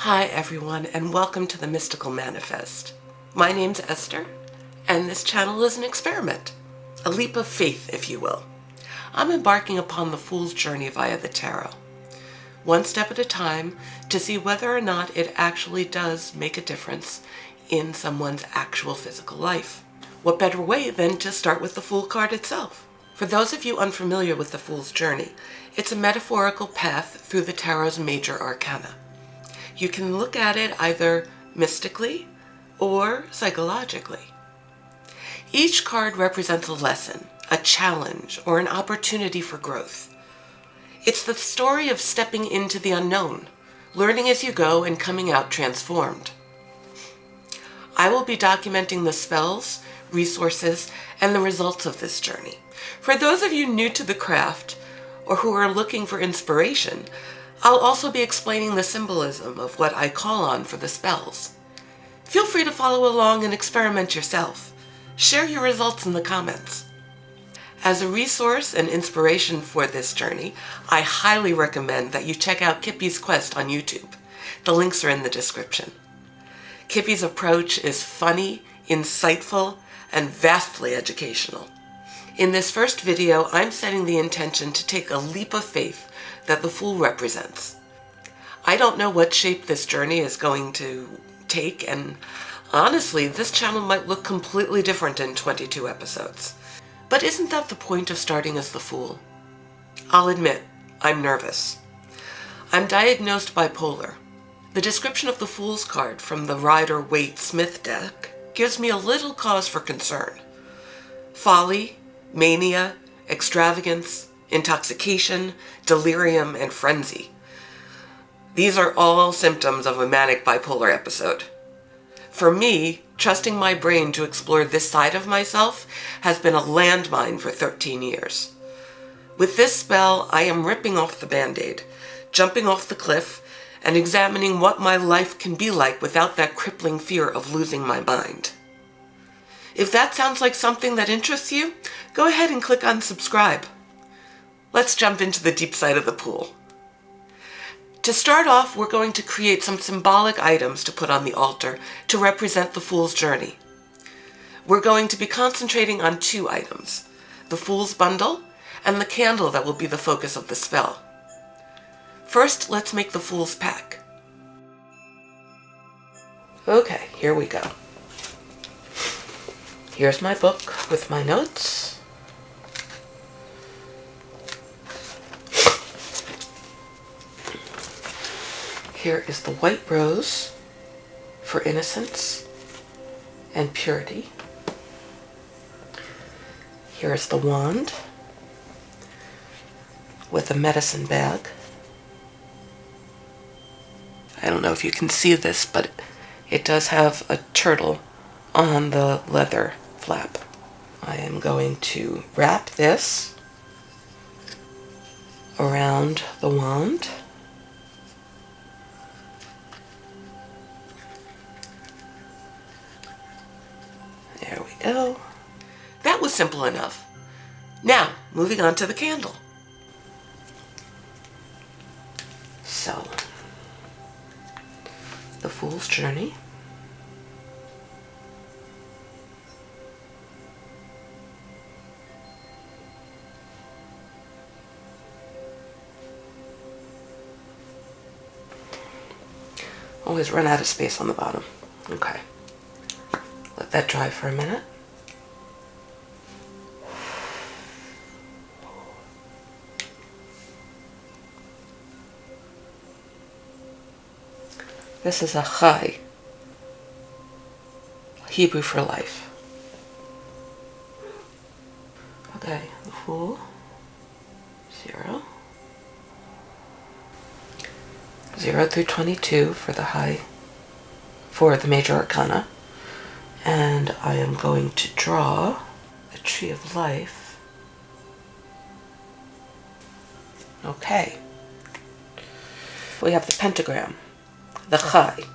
Hi everyone, and welcome to the Mystical Manifest. My name's Esther, and this channel is an experiment, a leap of faith, if you will. I'm embarking upon the Fool's Journey via the Tarot, one step at a time, to see whether or not it actually does make a difference in someone's actual physical life. What better way than to start with the Fool card itself? For those of you unfamiliar with the Fool's Journey, it's a metaphorical path through the Tarot's major arcana. You can look at it either mystically or psychologically. Each card represents a lesson, a challenge, or an opportunity for growth. It's the story of stepping into the unknown, learning as you go and coming out transformed. I will be documenting the spells, resources, and the results of this journey. For those of you new to the craft or who are looking for inspiration, I'll also be explaining the symbolism of what I call on for the spells. Feel free to follow along and experiment yourself. Share your results in the comments. As a resource and inspiration for this journey, I highly recommend that you check out Kippy's Quest on YouTube. The links are in the description. Kippy's approach is funny, insightful, and vastly educational. In this first video, I'm setting the intention to take a leap of faith that the Fool represents. I don't know what shape this journey is going to take, and honestly, this channel might look completely different in 22 episodes. But isn't that the point of starting as the Fool? I'll admit, I'm nervous. I'm diagnosed bipolar. The description of the Fool's card from the Rider-Waite-Smith deck gives me a little cause for concern. Folly, mania, extravagance, intoxication, delirium, and frenzy. These are all symptoms of a manic bipolar episode. For me, trusting my brain to explore this side of myself has been a landmine for 13 years. With this spell, I am ripping off the band-aid, jumping off the cliff, and examining what my life can be like without that crippling fear of losing my mind. If that sounds like something that interests you, go ahead and click on subscribe. Let's jump into the deep side of the pool. To start off, we're going to create some symbolic items to put on the altar to represent the Fool's journey. We're going to be concentrating on two items, the Fool's bundle and the candle that will be the focus of the spell. First, let's make the Fool's pack. Okay, here we go. Here's my book with my notes. Here is the white rose for innocence and purity. Here is the wand with a medicine bag. I don't know if you can see this, but it does have a turtle on the leather flap. I am going to wrap this around the wand. There we go. That was simple enough. Now, moving on to the candle. So, the Fool's Journey. Always run out of space on the bottom. Okay. Let that dry for a minute. This is a chai, Hebrew for life. Okay, the Fool, 0. 0 through 22 for the major arcana. And I am going to draw the Tree of Life. Okay. We have the pentagram, the chai,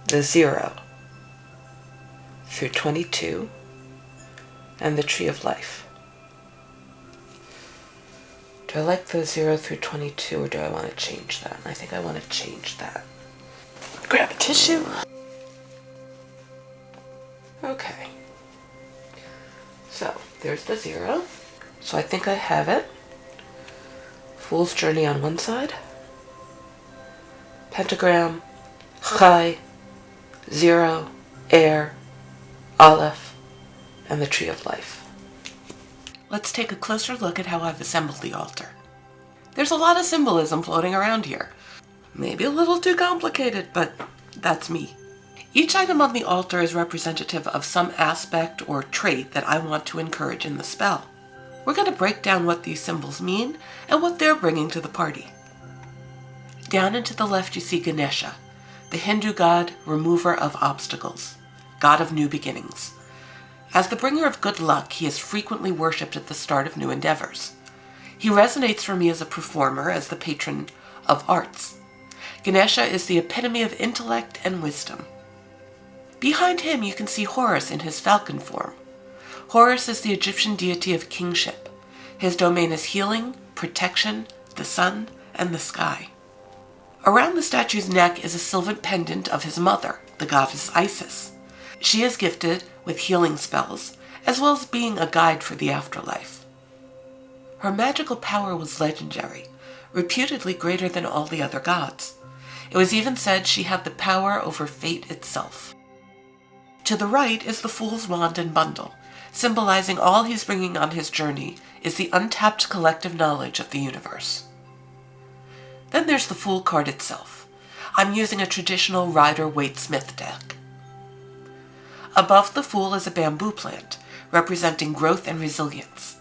the 0 through 22, and the Tree of Life. Do I like the 0 through 22, or do I want to change that? I think I want to change that. tissue. Okay. So, there's the 0. So I think I have it. Fool's Journey on one side. Pentagram, Chai, 0, Air, Aleph, and the Tree of Life. Let's take a closer look at how I've assembled the altar. There's a lot of symbolism floating around here. Maybe a little too complicated, but that's me. Each item on the altar is representative of some aspect or trait that I want to encourage in the spell. We're going to break down what these symbols mean and what they're bringing to the party. Down and to the left you see Ganesha, the Hindu god, remover of obstacles, god of new beginnings. As the bringer of good luck, he is frequently worshipped at the start of new endeavors. He resonates for me as a performer, as the patron of arts. Ganesha is the epitome of intellect and wisdom. Behind him you can see Horus in his falcon form. Horus is the Egyptian deity of kingship. His domain is healing, protection, the sun, and the sky. Around the statue's neck is a sylvan pendant of his mother, the goddess Isis. She is gifted with healing spells, as well as being a guide for the afterlife. Her magical power was legendary, reputedly greater than all the other gods. It was even said she had the power over fate itself. To the right is the Fool's Wand and Bundle, symbolizing all he's bringing on his journey is the untapped collective knowledge of the universe. Then there's the Fool card itself. I'm using a traditional Rider-Waite-Smith deck. Above the Fool is a bamboo plant, representing growth and resilience.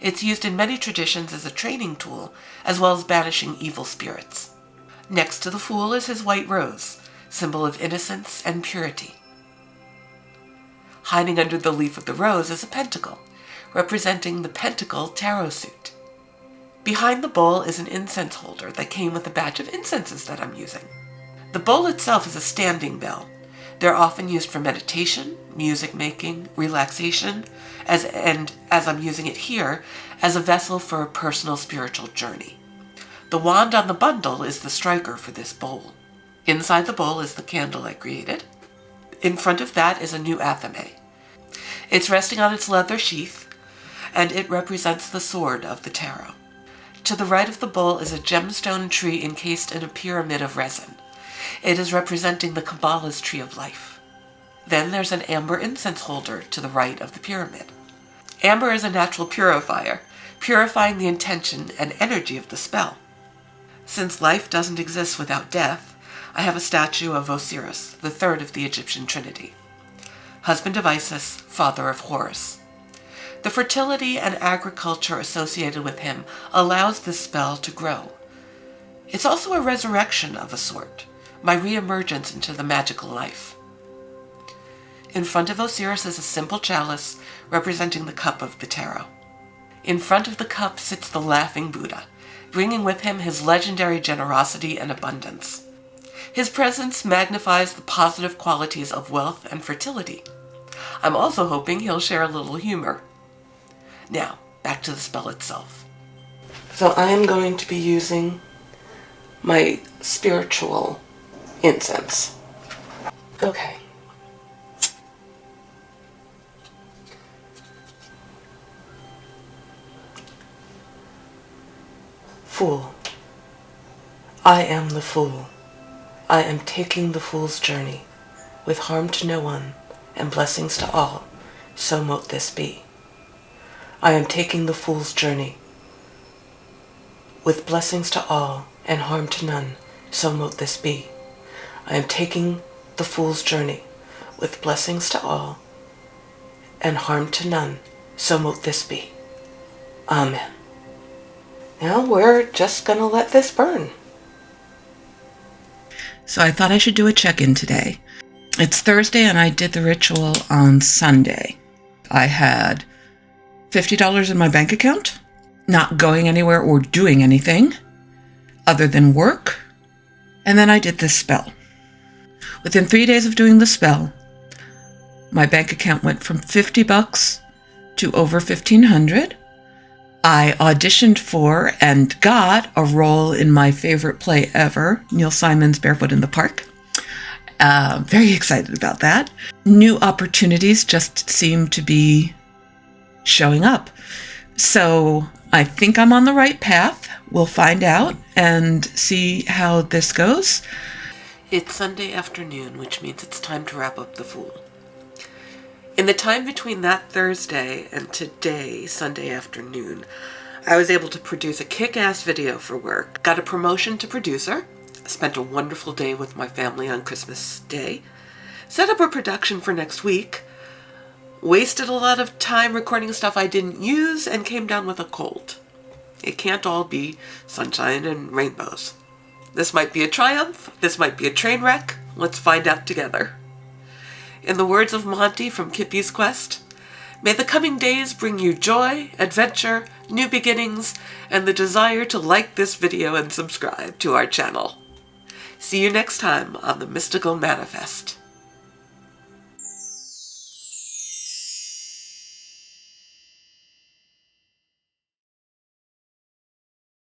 It's used in many traditions as a training tool, as well as banishing evil spirits. Next to the Fool is his white rose, symbol of innocence and purity. Hiding under the leaf of the rose is a pentacle, representing the Pentacle tarot suit. Behind the bowl is an incense holder that came with a batch of incenses that I'm using. The bowl itself is a standing bell. They're often used for meditation, music making, relaxation, and as I'm using it here, as a vessel for a personal spiritual journey. The wand on the bundle is the striker for this bowl. Inside the bowl is the candle I created. In front of that is a new athame. It's resting on its leather sheath, and it represents the sword of the tarot. To the right of the bowl is a gemstone tree encased in a pyramid of resin. It is representing the Kabbalah's Tree of Life. Then there's an amber incense holder to the right of the pyramid. Amber is a natural purifier, purifying the intention and energy of the spell. Since life doesn't exist without death, I have a statue of Osiris, the third of the Egyptian Trinity, husband of Isis, father of Horus. The fertility and agriculture associated with him allows this spell to grow. It's also a resurrection of a sort, my re-emergence into the magical life. In front of Osiris is a simple chalice representing the cup of the tarot. In front of the cup sits the laughing Buddha, bringing with him his legendary generosity and abundance. His presence magnifies the positive qualities of wealth and fertility. I'm also hoping he'll share a little humor. Now, back to the spell itself. So I am going to be using my spiritual incense. Okay. Fool. I am the fool. I am taking the fool's journey, with harm to no one and blessings to all, so mote this be. I am taking the fool's journey, with blessings to all and harm to none, so mote this be. I am taking the fool's journey, with blessings to all and harm to none, so mote this be. Amen. Now we're just gonna let this burn. So I thought I should do a check-in today. It's Thursday and I did the ritual on Sunday. I had $50 in my bank account, not going anywhere or doing anything other than work. And then I did this spell. Within 3 days of doing the spell, my bank account went from $50 to over $1,500. I auditioned for and got a role in my favorite play ever, Neil Simon's Barefoot in the Park. Very excited about that. New opportunities just seem to be showing up. So I think I'm on the right path. We'll find out and see how this goes. It's Sunday afternoon, which means it's time to wrap up the Fool. In the time between that Thursday and today, Sunday afternoon, I was able to produce a kick-ass video for work, got a promotion to producer, spent a wonderful day with my family on Christmas Day, set up a production for next week, wasted a lot of time recording stuff I didn't use, and came down with a cold. It can't all be sunshine and rainbows. This might be a triumph, this might be a train wreck. Let's find out together. In the words of Monty from Kippy's Quest, may the coming days bring you joy, adventure, new beginnings, and the desire to like this video and subscribe to our channel. See you next time on the Mystical Manifest.